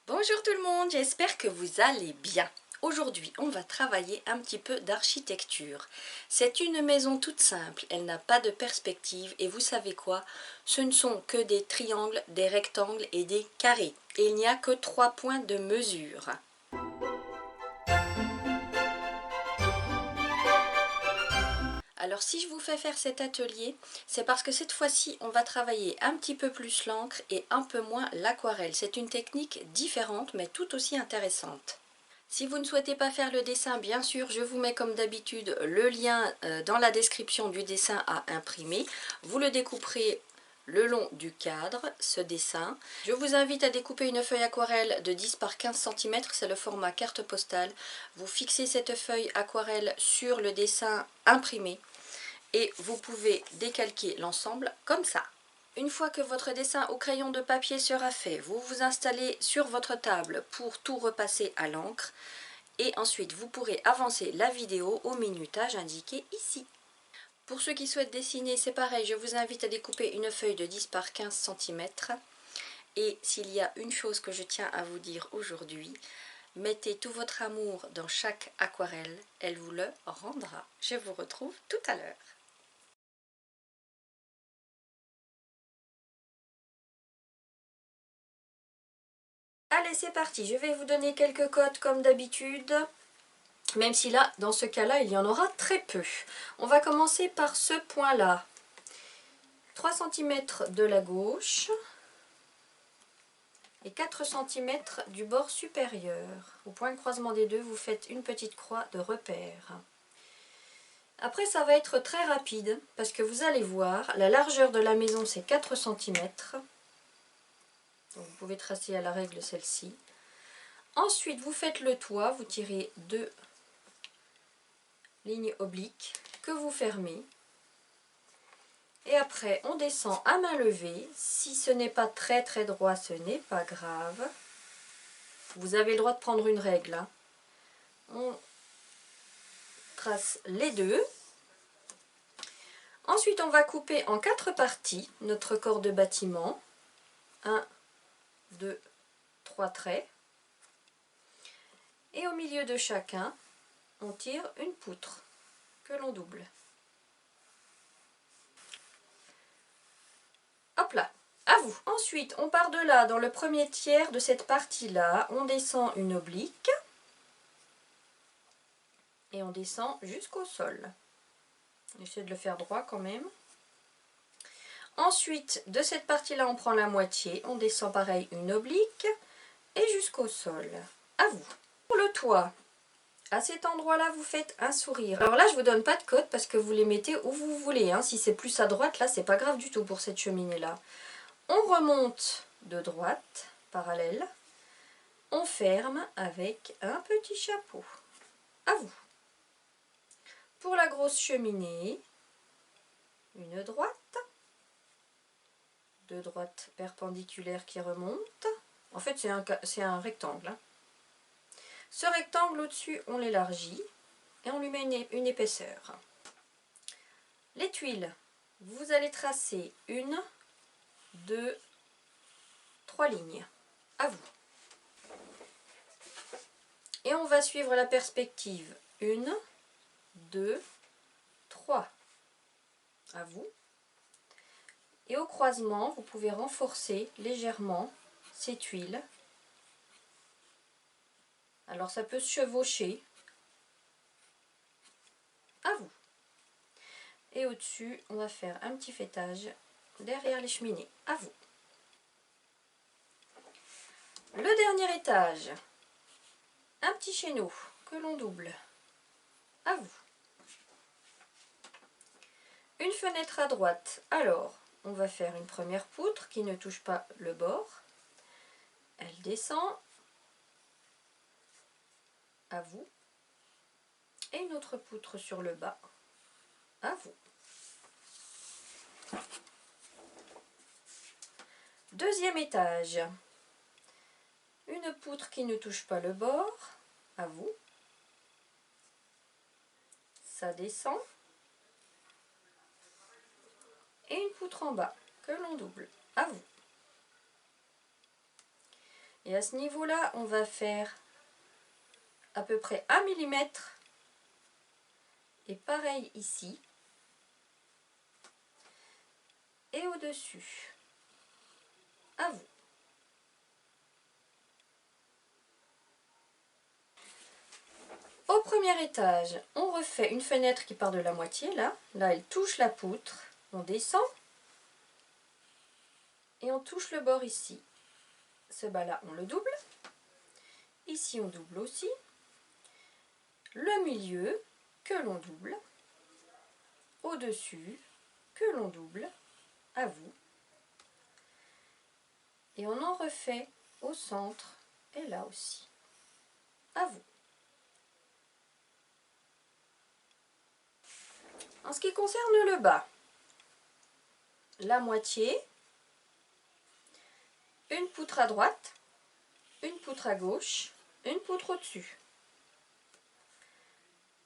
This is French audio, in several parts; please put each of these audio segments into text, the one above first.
Bonjour tout le monde, j'espère que vous allez bien. Aujourd'hui, on va travailler un petit peu d'architecture. C'est une maison toute simple, elle n'a pas de perspective et vous savez quoi? Ce ne sont que des triangles, des rectangles et des carrés. Et il n'y a que 3 points de mesure. Alors si je vous fais faire cet atelier, c'est parce que cette fois-ci, on va travailler un petit peu plus l'encre et un peu moins l'aquarelle. C'est une technique différente mais tout aussi intéressante. Si vous ne souhaitez pas faire le dessin, bien sûr, je vous mets comme d'habitude le lien dans la description du dessin à imprimer. Vous le découperez le long du cadre, ce dessin. Je vous invite à découper une feuille aquarelle de 10 par 15 cm, c'est le format carte postale. Vous fixez cette feuille aquarelle sur le dessin imprimé et vous pouvez décalquer l'ensemble comme ça. Une fois que votre dessin au crayon de papier sera fait, vous vous installez sur votre table pour tout repasser à l'encre et ensuite vous pourrez avancer la vidéo au minutage indiqué ici. Pour ceux qui souhaitent dessiner, c'est pareil, je vous invite à découper une feuille de 10 par 15 cm. Et s'il y a une chose que je tiens à vous dire aujourd'hui, mettez tout votre amour dans chaque aquarelle, elle vous le rendra. Je vous retrouve tout à l'heure. Allez, c'est parti, je vais vous donner quelques codes comme d'habitude, même si là, dans ce cas-là, il y en aura très peu. On va commencer par ce point-là. 3 cm de la gauche et 4 cm du bord supérieur. Au point de croisement des deux, vous faites une petite croix de repère. Après, ça va être très rapide parce que vous allez voir, la largeur de la maison, c'est 4 cm. Donc, vous pouvez tracer à la règle celle-ci. Ensuite, vous faites le toit, vous tirez 2 lignes obliques que vous fermez. Et après, on descend à main levée. Si ce n'est pas très droit, ce n'est pas grave. Vous avez le droit de prendre une règle. Hein. On trace les deux. Ensuite, on va couper en 4 parties notre corps de bâtiment. 1, 2, 3 traits. Et au milieu de chacun, on tire une poutre que l'on double. Hop là, à vous. Ensuite, on part de là, dans le premier tiers de cette partie-là, on descend une oblique. Et on descend jusqu'au sol. J'essaie de le faire droit quand même. Ensuite, de cette partie-là, on prend la moitié. On descend pareil une oblique et jusqu'au sol. À vous. Pour le toit, à cet endroit-là, vous faites un sourire. Alors là, je ne vous donne pas de code parce que vous les mettez où vous voulez. Hein. Si c'est plus à droite, là, c'est pas grave du tout pour cette cheminée-là. On remonte de droite, parallèle. On ferme avec un petit chapeau. À vous. Pour la grosse cheminée, une droite, 2 droites perpendiculaires qui remontent. En fait, c'est un rectangle. Hein. Ce rectangle au-dessus, on l'élargit et on lui met une épaisseur. Les tuiles, vous allez tracer 1, 2, 3 lignes. À vous. Et on va suivre la perspective 1, 2, 3. À vous. Et au croisement, vous pouvez renforcer légèrement ces tuiles. Alors ça peut se chevaucher. À vous. Et au-dessus, on va faire un petit fêtage derrière les cheminées. À vous. Le dernier étage, un petit chéneau que l'on double. À vous. Une fenêtre à droite. Alors, on va faire une première poutre qui ne touche pas le bord. Elle descend. À vous. Et une autre poutre sur le bas. À vous. Deuxième étage. Une poutre qui ne touche pas le bord. À vous. Ça descend. Et une poutre en bas que l'on double. À vous. Et à ce niveau-là, on va faire à peu près 1 mm. Et pareil ici. Et au-dessus. À vous. Au premier étage, on refait une fenêtre qui part de la moitié, là. Là, elle touche la poutre. On descend. Et on touche le bord ici. Ce bas-là, on le double. Ici, on double aussi. Le milieu, que l'on double. Au-dessus, que l'on double. À vous. Et on en refait au centre et là aussi. À vous. En ce qui concerne le bas, la moitié, une poutre à droite, une poutre à gauche, une poutre au-dessus.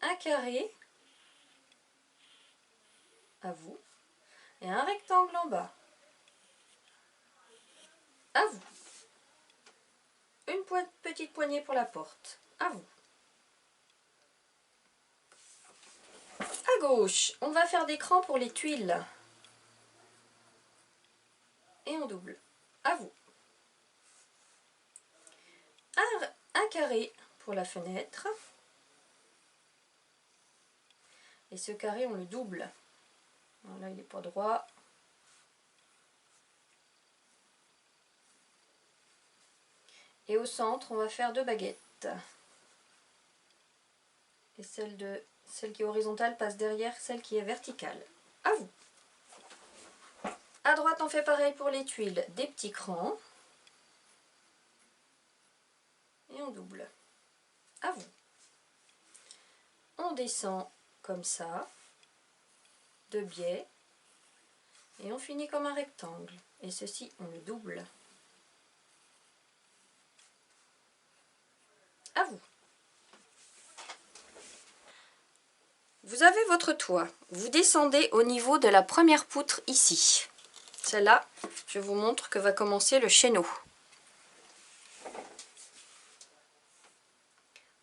Un carré, à vous, et un rectangle en bas. À vous. Une petite poignée pour la porte. À vous. À gauche, on va faire des crans pour les tuiles. Et on double. À vous. Un carré pour la fenêtre. Et ce carré, on le double. Alors là, il n'est pas droit. Et au centre, on va faire 2 baguettes. Et celle qui est horizontale passe derrière celle qui est verticale. À vous. À droite, on fait pareil pour les tuiles. Des petits crans. Et on double. À vous. On descend comme ça. De biais. Et on finit comme un rectangle. Et ceci, on le double. À vous. Vous avez votre toit. Vous descendez au niveau de la première poutre ici. Celle-là, je vous montre que va commencer le chéneau.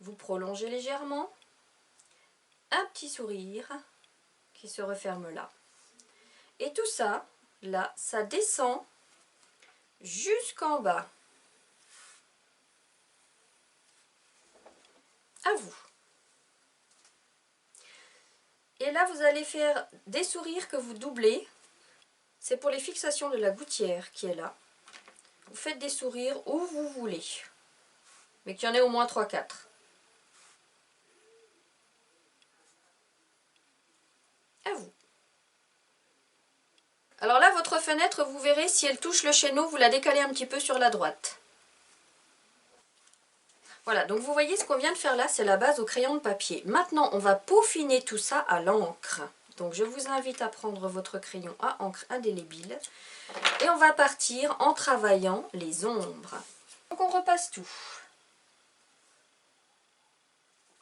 Vous prolongez légèrement. Un petit sourire qui se referme là. Et tout ça, là, ça descend jusqu'en bas. À vous. Et là, vous allez faire des sourires que vous doublez. C'est pour les fixations de la gouttière qui est là. Vous faites des sourires où vous voulez. Mais qu'il y en ait au moins 3-4. À vous. Alors là, votre fenêtre, vous verrez, si elle touche le chéneau, vous la décalez un petit peu sur la droite. Voilà, donc vous voyez ce qu'on vient de faire là, c'est la base au crayon de papier. Maintenant, on va peaufiner tout ça à l'encre. Donc je vous invite à prendre votre crayon à encre indélébile. Et on va partir en travaillant les ombres. Donc on repasse tout.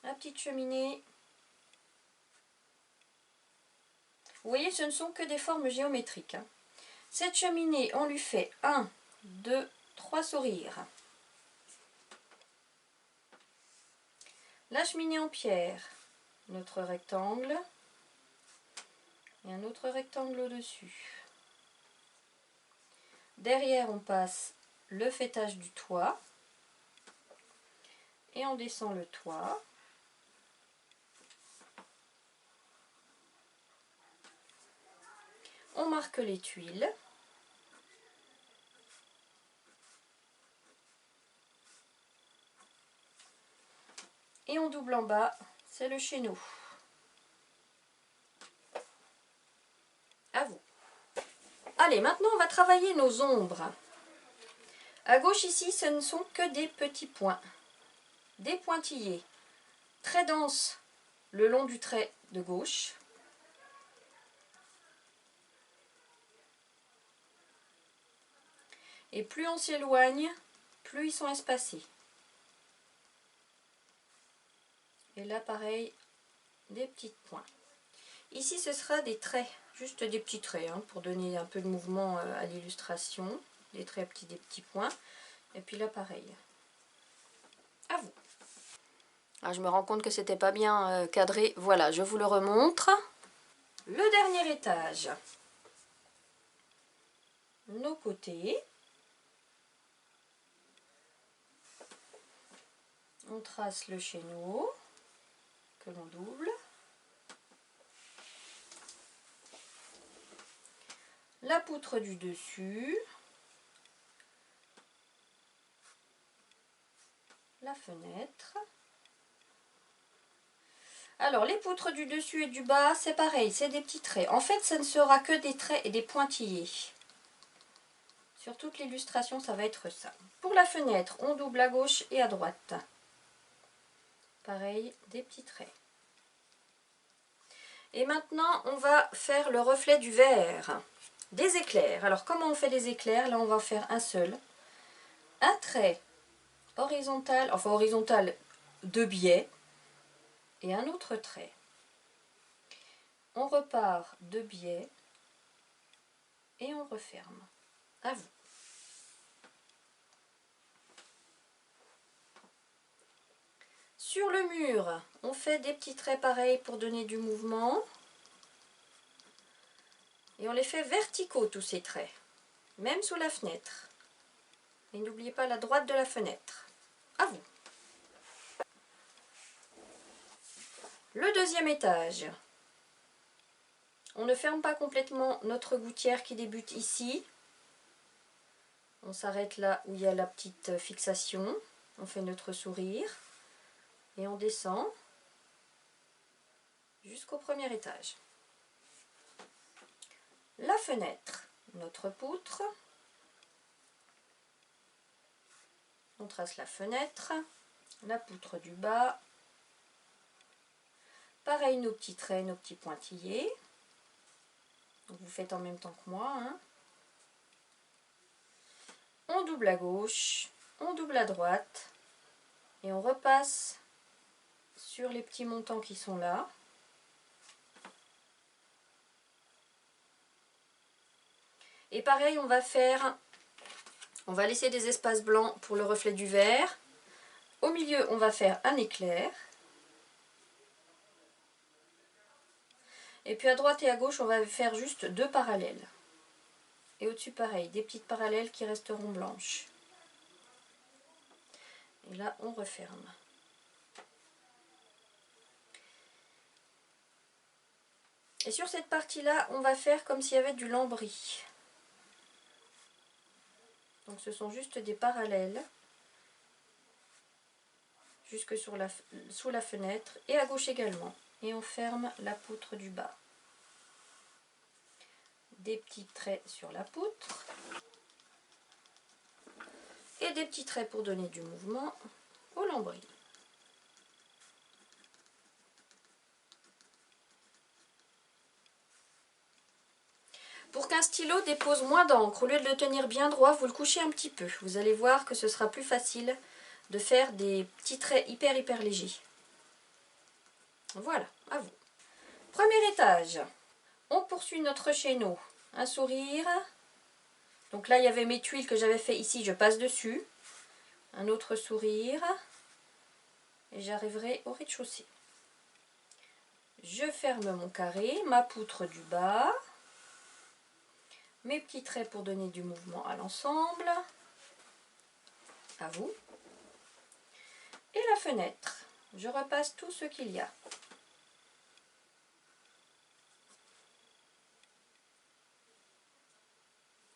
La petite cheminée. Vous voyez, ce ne sont que des formes géométriques. Cette cheminée, on lui fait 1, 2, 3 sourires. La cheminée en pierre, notre rectangle. Et un autre rectangle au-dessus. Derrière, on passe le fêtage du toit. Et on descend le toit. On marque les tuiles. Et on double en bas, c'est le chéneau. À vous. Allez, maintenant on va travailler nos ombres. À gauche ici, ce ne sont que des petits points. Des pointillés. Très denses le long du trait de gauche. Et plus on s'éloigne, plus ils sont espacés. Et là, pareil, des petits points. Ici, ce sera des traits, juste des petits traits, hein, pour donner un peu de mouvement à l'illustration. Des traits petits, des petits points. Et puis là pareil. À vous. Ah, je me rends compte que c'était pas bien cadré. Voilà, je vous le remontre. Le dernier étage. Nos côtés. On trace le chéneau que l'on double. La poutre du dessus. La fenêtre. Alors les poutres du dessus et du bas, c'est pareil, c'est des petits traits. En fait, ça ne sera que des traits et des pointillés. Sur toute l'illustration, ça va être ça. Pour la fenêtre, on double à gauche et à droite. Pareil, des petits traits. Et maintenant, on va faire le reflet du verre. Des éclairs. Alors, comment on fait des éclairs? Là, on va faire un seul. Un trait horizontal, enfin horizontal de biais. Et un autre trait. On repart de biais. Et on referme. À vous. Sur le mur, on fait des petits traits pareils pour donner du mouvement. Et on les fait verticaux, tous ces traits. Même sous la fenêtre. Et n'oubliez pas la droite de la fenêtre. À vous. Le deuxième étage. On ne ferme pas complètement notre gouttière qui débute ici. On s'arrête là où il y a la petite fixation. On fait notre sourire. Et on descend jusqu'au premier étage. La fenêtre, notre poutre. On trace la fenêtre, la poutre du bas. Pareil, nos petits traits, nos petits pointillés. Donc vous faites en même temps que moi. Hein. On double à gauche, on double à droite. Et on repasse sur les petits montants qui sont là. Et pareil, on va laisser des espaces blancs pour le reflet du verre. Au milieu, on va faire un éclair. Et puis à droite et à gauche, on va faire juste deux parallèles. Et au-dessus, pareil, des petites parallèles qui resteront blanches. Et là, on referme. Et sur cette partie-là, on va faire comme s'il y avait du lambris. Donc ce sont juste des parallèles. Jusque sous la fenêtre. Et à gauche également. Et on ferme la poutre du bas. Des petits traits sur la poutre. Et des petits traits pour donner du mouvement au lambris. Pour qu'un stylo dépose moins d'encre, au lieu de le tenir bien droit, vous le couchez un petit peu. Vous allez voir que ce sera plus facile de faire des petits traits hyper légers. Voilà, à vous. Premier étage, on poursuit notre chéneau. Un sourire. Donc là, il y avait mes tuiles que j'avais fait ici, je passe dessus. Un autre sourire. Et j'arriverai au rez-de-chaussée. Je ferme mon carré, ma poutre du bas. Mes petits traits pour donner du mouvement à l'ensemble. À vous. Et la fenêtre. Je repasse tout ce qu'il y a.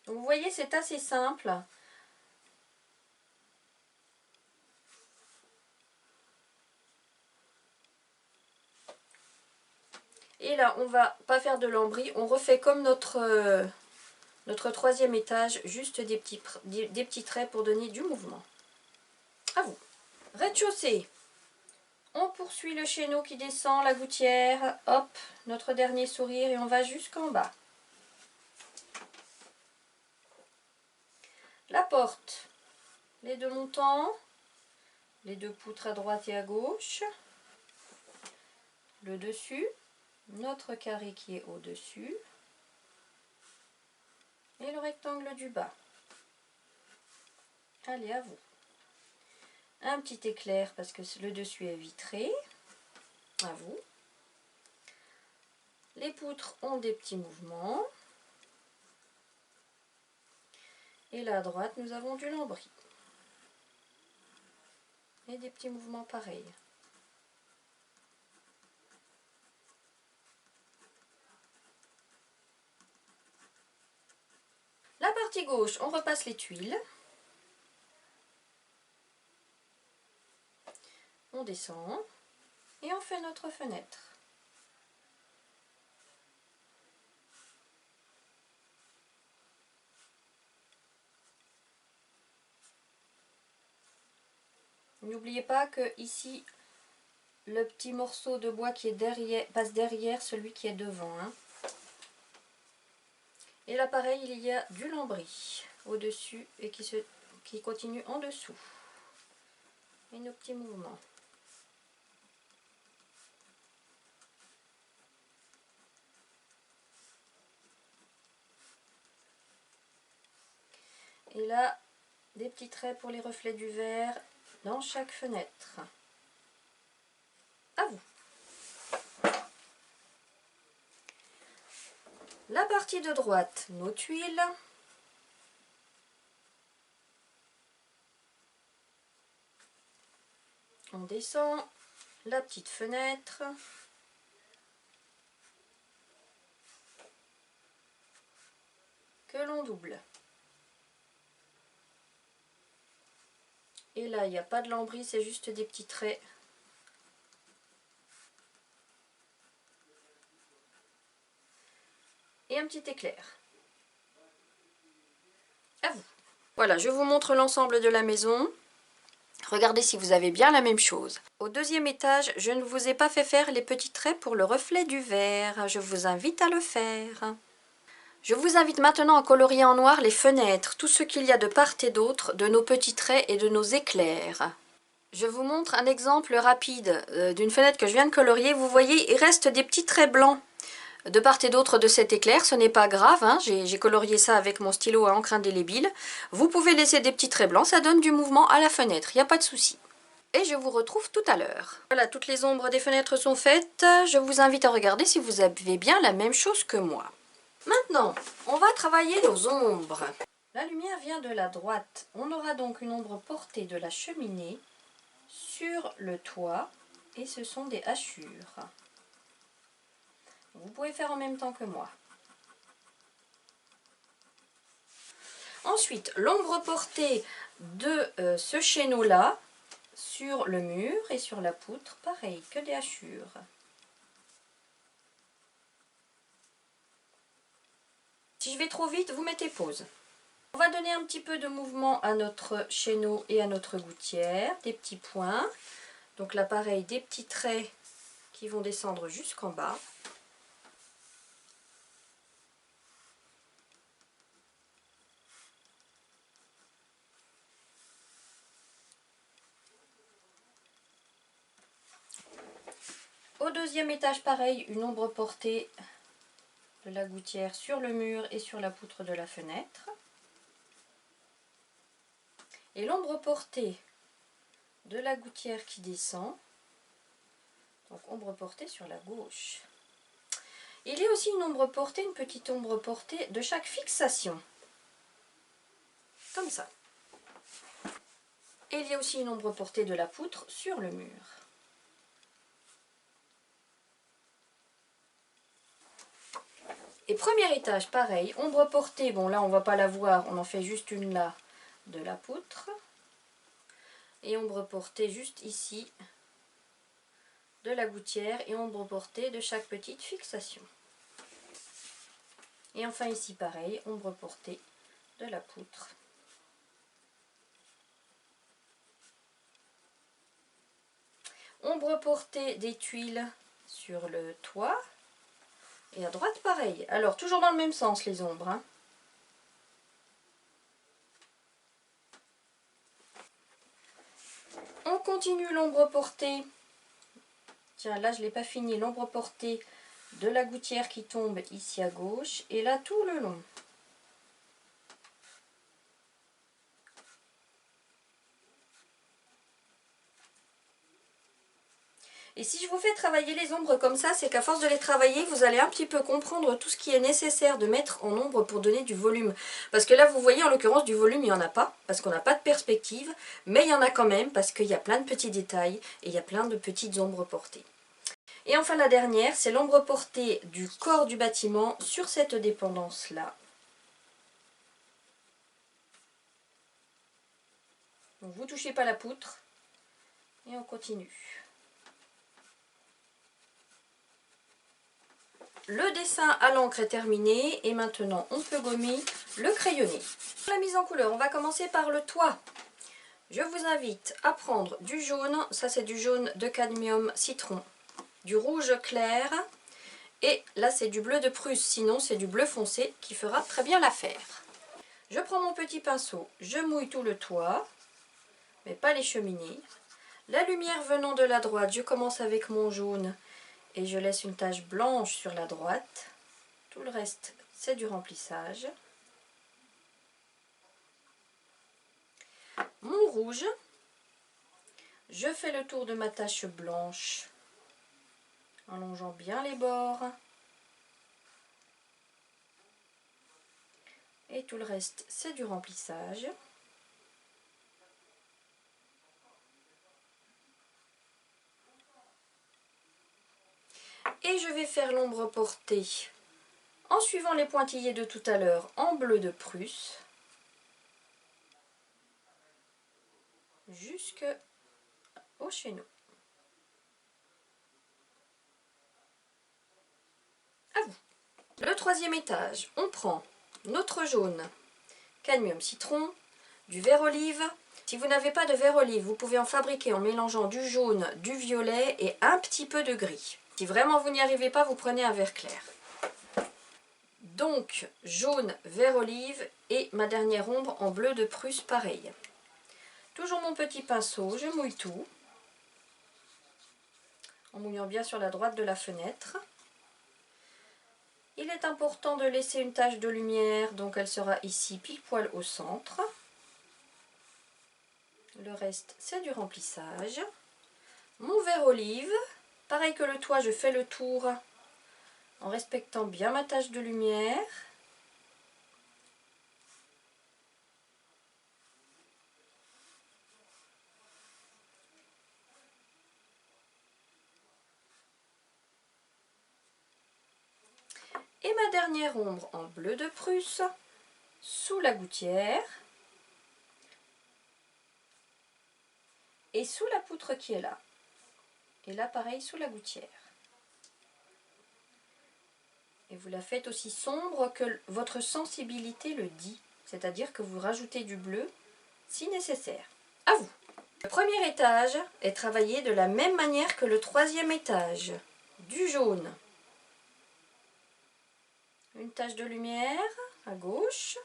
Donc vous voyez, c'est assez simple. Et là, on va pas faire de lambris. On refait comme notre troisième étage, juste des petits traits pour donner du mouvement. À vous. Rez-de-chaussée. On poursuit le chéneau qui descend, la gouttière. Hop, notre dernier sourire et on va jusqu'en bas. La porte. Les deux montants. Les deux poutres à droite et à gauche. Le dessus. Notre carré qui est au-dessus. Et le rectangle du bas. Allez, à vous. Un petit éclair parce que le dessus est vitré. À vous. Les poutres ont des petits mouvements. Et là à droite, nous avons du lambris. Et des petits mouvements pareils. La partie gauche, on repasse les tuiles. On descend. Et on fait notre fenêtre. N'oubliez pas que ici, le petit morceau de bois qui est derrière passe derrière celui qui est devant. Hein. Et là, pareil, il y a du lambris au-dessus et qui continue en dessous. Et nos petits mouvements. Et là, des petits traits pour les reflets du verre dans chaque fenêtre. À vous. La partie de droite, nos tuiles. On descend la petite fenêtre. Que l'on double. Et là, il n'y a pas de lambris, c'est juste des petits traits. Et un petit éclair. À vous. Voilà, je vous montre l'ensemble de la maison. Regardez si vous avez bien la même chose. Au deuxième étage, je ne vous ai pas fait faire les petits traits pour le reflet du verre. Je vous invite à le faire. Je vous invite maintenant à colorier en noir les fenêtres, tout ce qu'il y a de part et d'autre de nos petits traits et de nos éclairs. Je vous montre un exemple rapide d'une fenêtre que je viens de colorier. Vous voyez, il reste des petits traits blancs de part et d'autre de cet éclair. Ce n'est pas grave, hein, j'ai colorié ça avec mon stylo à encre indélébile. Vous pouvez laisser des petits traits blancs, ça donne du mouvement à la fenêtre, il n'y a pas de souci. Et je vous retrouve tout à l'heure. Voilà, toutes les ombres des fenêtres sont faites. Je vous invite à regarder si vous avez bien la même chose que moi. Maintenant, on va travailler nos ombres. La lumière vient de la droite. On aura donc une ombre portée de la cheminée sur le toit et ce sont des hachures. Vous pouvez faire en même temps que moi. Ensuite, l'ombre portée de ce chéneau-là sur le mur et sur la poutre, pareil, que des hachures. Si je vais trop vite, vous mettez pause. On va donner un petit peu de mouvement à notre chéneau et à notre gouttière, des petits points. Donc là, pareil, des petits traits qui vont descendre jusqu'en bas. Au deuxième étage, pareil, une ombre portée de la gouttière sur le mur et sur la poutre de la fenêtre. Et l'ombre portée de la gouttière qui descend, donc ombre portée sur la gauche. Il y a aussi une ombre portée, une petite ombre portée de chaque fixation, comme ça. Et il y a aussi une ombre portée de la poutre sur le mur. Et premier étage, pareil, ombre portée, bon là on va pas la voir, on en fait juste une là, de la poutre. Et ombre portée juste ici, de la gouttière, et ombre portée de chaque petite fixation. Et enfin ici pareil, ombre portée de la poutre. Ombre portée des tuiles sur le toit. Et à droite pareil. Alors toujours dans le même sens les ombres. Hein. On continue l'ombre portée. Tiens, là je ne l'ai pas fini. L'ombre portée de la gouttière qui tombe ici à gauche. Et là tout le long. Et si je vous fais travailler les ombres comme ça, c'est qu'à force de les travailler, vous allez un petit peu comprendre tout ce qui est nécessaire de mettre en ombre pour donner du volume. Parce que là, vous voyez, en l'occurrence, du volume, il n'y en a pas, parce qu'on n'a pas de perspective, mais il y en a quand même, parce qu'il y a plein de petits détails, et il y a plein de petites ombres portées. Et enfin, la dernière, c'est l'ombre portée du corps du bâtiment sur cette dépendance-là. Donc, vous ne touchez pas la poutre, et on continue. Le dessin à l'encre est terminé et maintenant on peut gommer le crayonné. Pour la mise en couleur, on va commencer par le toit. Je vous invite à prendre du jaune, ça c'est du jaune de cadmium citron, du rouge clair et là c'est du bleu de Prusse, sinon c'est du bleu foncé qui fera très bien l'affaire. Je prends mon petit pinceau, je mouille tout le toit, mais pas les cheminées. La lumière venant de la droite, je commence avec mon jaune et je laisse une tache blanche sur la droite. Tout le reste, c'est du remplissage. Mon rouge, je fais le tour de ma tache blanche en longeant bien les bords. Et tout le reste, c'est du remplissage. Et je vais faire l'ombre portée en suivant les pointillés de tout à l'heure en bleu de Prusse jusqu'au chéneau. À vous. Le troisième étage, on prend notre jaune cadmium citron, du vert olive. Si vous n'avez pas de vert olive, vous pouvez en fabriquer en mélangeant du jaune, du violet et un petit peu de gris. Si vraiment vous n'y arrivez pas, vous prenez un vert clair. Donc jaune, vert olive et ma dernière ombre en bleu de Prusse pareil. Toujours mon petit pinceau, je mouille tout en mouillant bien sur la droite de la fenêtre. Il est important de laisser une tache de lumière, donc elle sera ici pile poil au centre. Le reste c'est du remplissage. Mon vert olive, pareil que le toit, je fais le tour en respectant bien ma tache de lumière. Et ma dernière ombre en bleu de Prusse, sous la gouttière et sous la poutre qui est là. Et là pareil sous la gouttière. Et vous la faites aussi sombre que votre sensibilité le dit, c'est-à-dire que vous rajoutez du bleu si nécessaire. À vous. Le premier étage est travaillé de la même manière que le troisième étage. Du jaune. Une tache de lumière à gauche.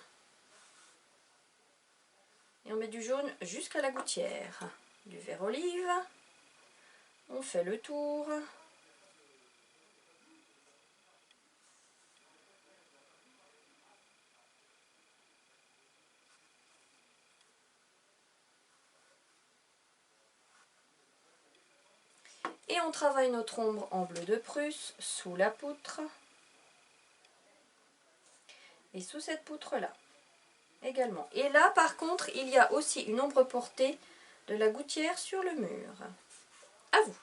Et on met du jaune jusqu'à la gouttière. Du vert olive. On fait le tour. Et on travaille notre ombre en bleu de Prusse sous la poutre. Et sous cette poutre-là également. Et là, par contre, il y a aussi une ombre portée de la gouttière sur le mur. À vous.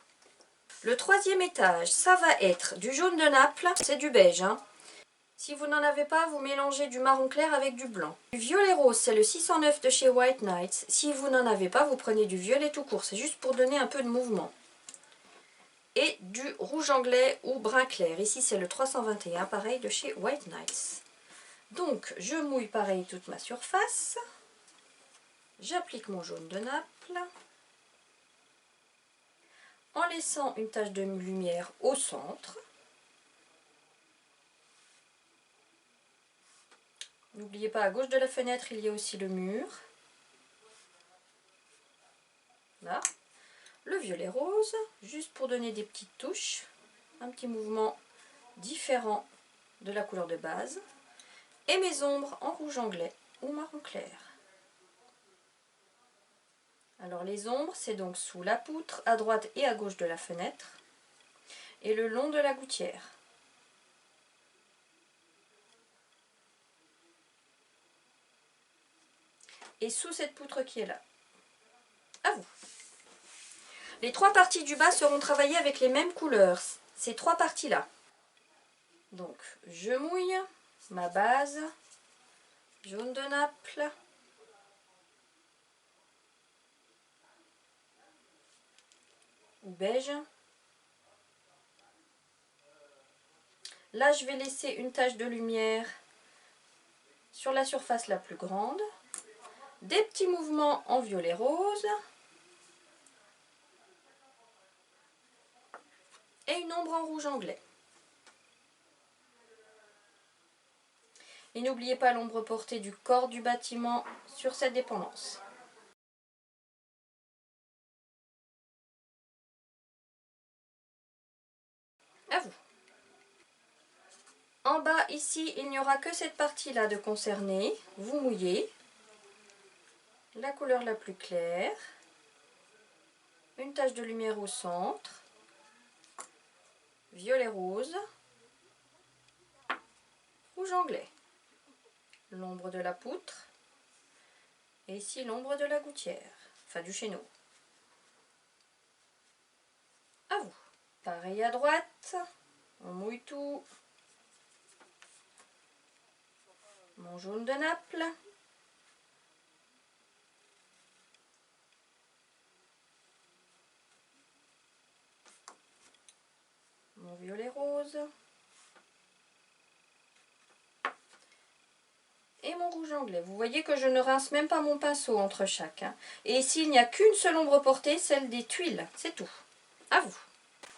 Le troisième étage, ça va être du jaune de Naples, c'est du beige. Hein. Si vous n'en avez pas, vous mélangez du marron clair avec du blanc. Du violet rose, c'est le 609 de chez White Nights. Si vous n'en avez pas, vous prenez du violet tout court. C'est juste pour donner un peu de mouvement. Et du rouge anglais ou brun clair. Ici, c'est le 321, pareil, de chez White Nights. Donc, je mouille pareil toute ma surface. J'applique mon jaune de Naples. En laissant une tache de lumière au centre. N'oubliez pas, à gauche de la fenêtre, il y a aussi le mur. Là. Le violet rose, juste pour donner des petites touches. Un petit mouvement différent de la couleur de base. Et mes ombres en rouge anglais ou marron clair. Alors les ombres, c'est donc sous la poutre, à droite et à gauche de la fenêtre. et le long de la gouttière. Et sous cette poutre qui est là. À vous. Les 3 parties du bas seront travaillées avec les mêmes couleurs. Ces 3 parties-là. Donc, je mouille ma base, jaune de Naples, ou beige. Là, je vais laisser une tache de lumière sur la surface la plus grande. Des petits mouvements en violet rose. Et une ombre en rouge anglais. Et n'oubliez pas l'ombre portée du corps du bâtiment sur cette dépendance. À vous. En bas, ici, il n'y aura que cette partie-là de concernée. Vous mouillez. La couleur la plus claire. Une tache de lumière au centre. Violet rose. Rouge anglais. L'ombre de la poutre. Et ici, l'ombre de la gouttière. Enfin, du chéneau. À vous. Pareil à droite. On mouille tout. Mon jaune de Naples. Mon violet rose. Et mon rouge anglais. Vous voyez que je ne rince même pas mon pinceau entre chaque. Et ici, il n'y a qu'une seule ombre portée, celle des tuiles. C'est tout. À vous.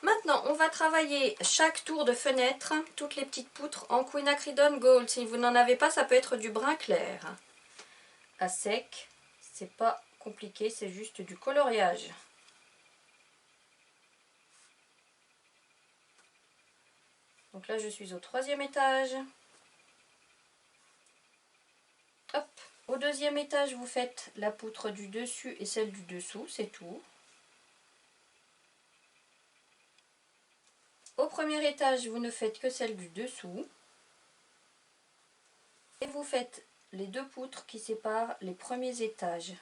Maintenant, on va travailler chaque tour de fenêtre, toutes les petites poutres en quinacridone gold. Si vous n'en avez pas, ça peut être du brun clair. À sec, c'est pas compliqué, c'est juste du coloriage. Donc là, je suis au 3e étage. Hop. Au 2e étage, vous faites la poutre du dessus et celle du dessous, c'est tout. Au 1er étage, vous ne faites que celle du dessous. Et vous faites les 2 poutres qui séparent les premiers étages.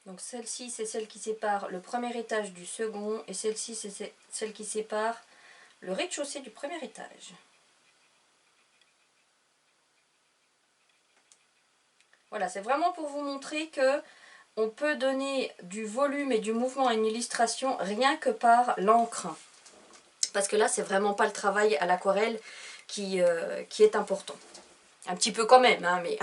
Donc celle-ci, c'est celle qui sépare le 1er étage du second. Et celle-ci, c'est celle qui sépare le rez-de-chaussée du 1er étage. Voilà, c'est vraiment pour vous montrer que on peut donner du volume et du mouvement à une illustration rien que par l'encre. Parce que là, c'est vraiment pas le travail à l'aquarelle qui est important. Un petit peu quand même, hein, mais...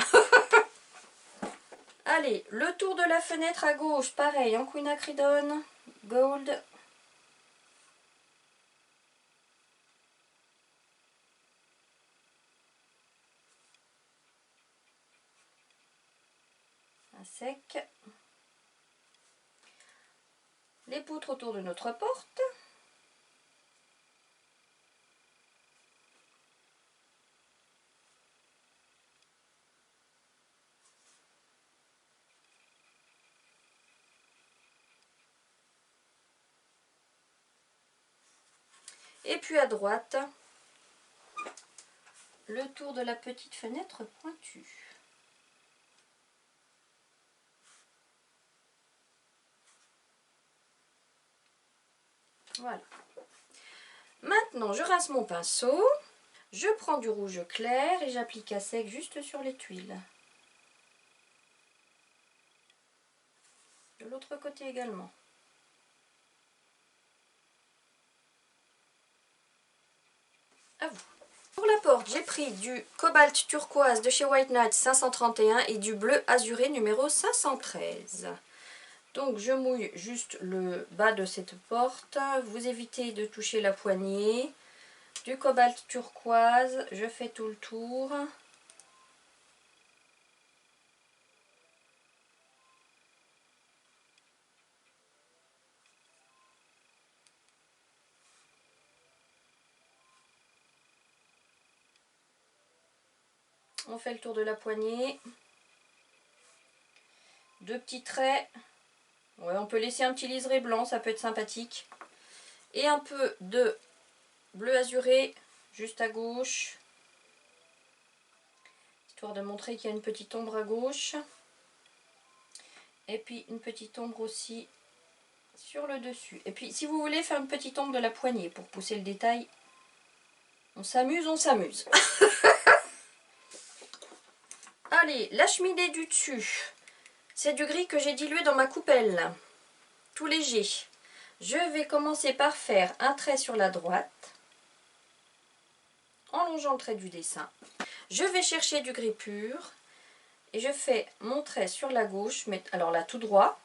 Allez, le tour de la fenêtre à gauche, pareil, en quinacridone gold. À sec. Les poutres autour de notre porte. Et puis à droite, le tour de la petite fenêtre pointue. Voilà. Maintenant, je rince mon pinceau. Je prends du rouge clair et j'applique à sec juste sur les tuiles. De l'autre côté également. À vous. Pour la porte, j'ai pris du cobalt turquoise de chez White Night 531 et du bleu azuré numéro 513. Donc je mouille juste le bas de cette porte. Vous évitez de toucher la poignée. Du cobalt turquoise, je fais tout le tour. On fait le tour de la poignée. 2 petits traits. Ouais, on peut laisser un petit liseré blanc, ça peut être sympathique. Et un peu de bleu azuré juste à gauche, histoire de montrer qu'il y a une petite ombre à gauche. Et puis une petite ombre aussi sur le dessus. Et puis si vous voulez faire une petite ombre de la poignée pour pousser le détail, on s'amuse, on s'amuse. Allez, la cheminée du dessus, c'est du gris que j'ai dilué dans ma coupelle, tout léger. Je vais commencer par faire un trait sur la droite, en longeant le trait du dessin. Je vais chercher du gris pur, et je fais mon trait sur la gauche, mais alors là tout droit,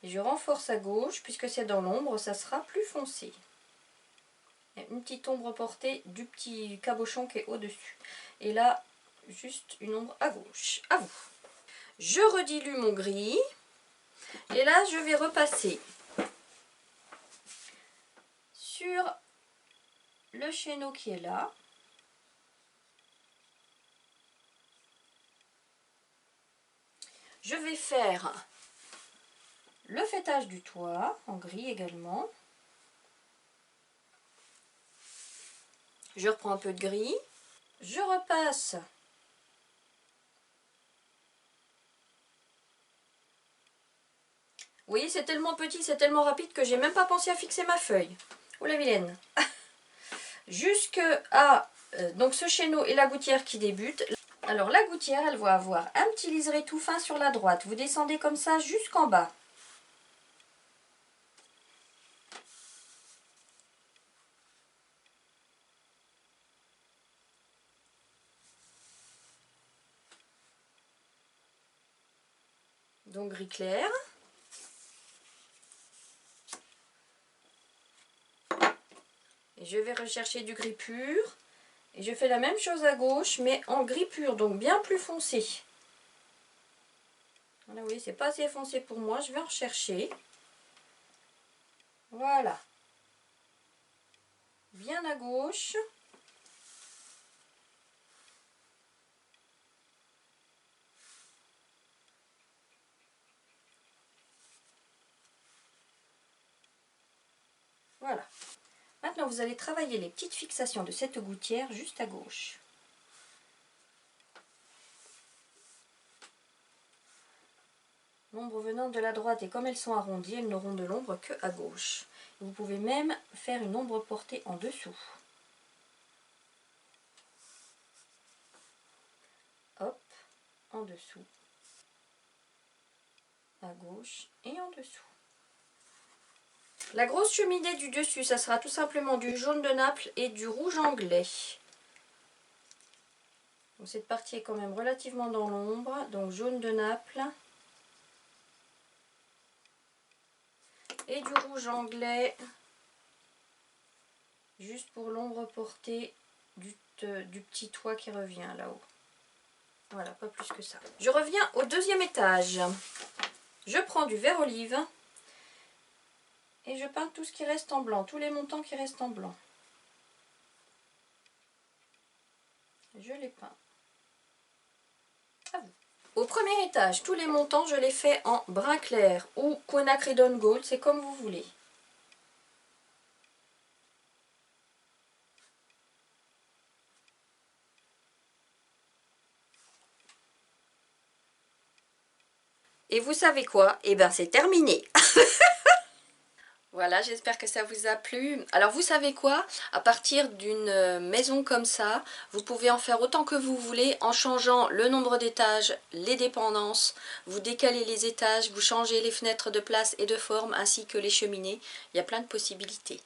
et je renforce à gauche, puisque c'est dans l'ombre, ça sera plus foncé. Une petite ombre portée du petit cabochon qui est au-dessus. Et là, juste une ombre à gauche. À vous. Je redilue mon gris. Et là, je vais repasser sur le chéneau qui est là. Je vais faire le fêtage du toit, en gris également. Je reprends un peu de gris. Je repasse vous voyez, c'est tellement petit, c'est tellement rapide que j'ai même pas pensé à fixer ma feuille. Oh la vilaine. Jusque à donc ce chéneau et la gouttière qui débutent. Alors la gouttière, elle va avoir un petit liseré tout fin sur la droite. Vous descendez comme ça jusqu'en bas. Donc gris clair. Et je vais rechercher du gris pur. Et je fais la même chose à gauche, mais en gris pur, donc bien plus foncé. Voilà, vous voyez, c'est pas assez foncé pour moi, je vais en rechercher. Voilà. Bien à gauche. Voilà. Maintenant, vous allez travailler les petites fixations de cette gouttière juste à gauche. L'ombre venant de la droite, et comme elles sont arrondies, elles n'auront de l'ombre que à gauche. Vous pouvez même faire une ombre portée en dessous. Hop, en dessous, à gauche et en dessous. La grosse cheminée du dessus, ça sera tout simplement du jaune de Naples et du rouge anglais. Donc cette partie est quand même relativement dans l'ombre, donc jaune de Naples et du rouge anglais, juste pour l'ombre portée du petit toit qui revient là-haut. Voilà, pas plus que ça. Je reviens au deuxième étage. Je prends du vert olive et je peins tout ce qui reste en blanc, tous les montants qui restent en blanc. Je les peins. À vous. Au premier étage, tous les montants, je les fais en brun clair ou quinacridone gold, c'est comme vous voulez. Et vous savez quoi? Eh bien, c'est terminé. Voilà, j'espère que ça vous a plu. Alors vous savez quoi? À partir d'une maison comme ça, vous pouvez en faire autant que vous voulez en changeant le nombre d'étages, les dépendances, vous décalez les étages, vous changez les fenêtres de place et de forme ainsi que les cheminées. Il y a plein de possibilités.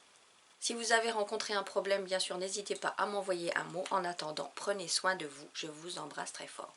Si vous avez rencontré un problème, bien sûr, n'hésitez pas à m'envoyer un mot. En attendant, prenez soin de vous. Je vous embrasse très fort.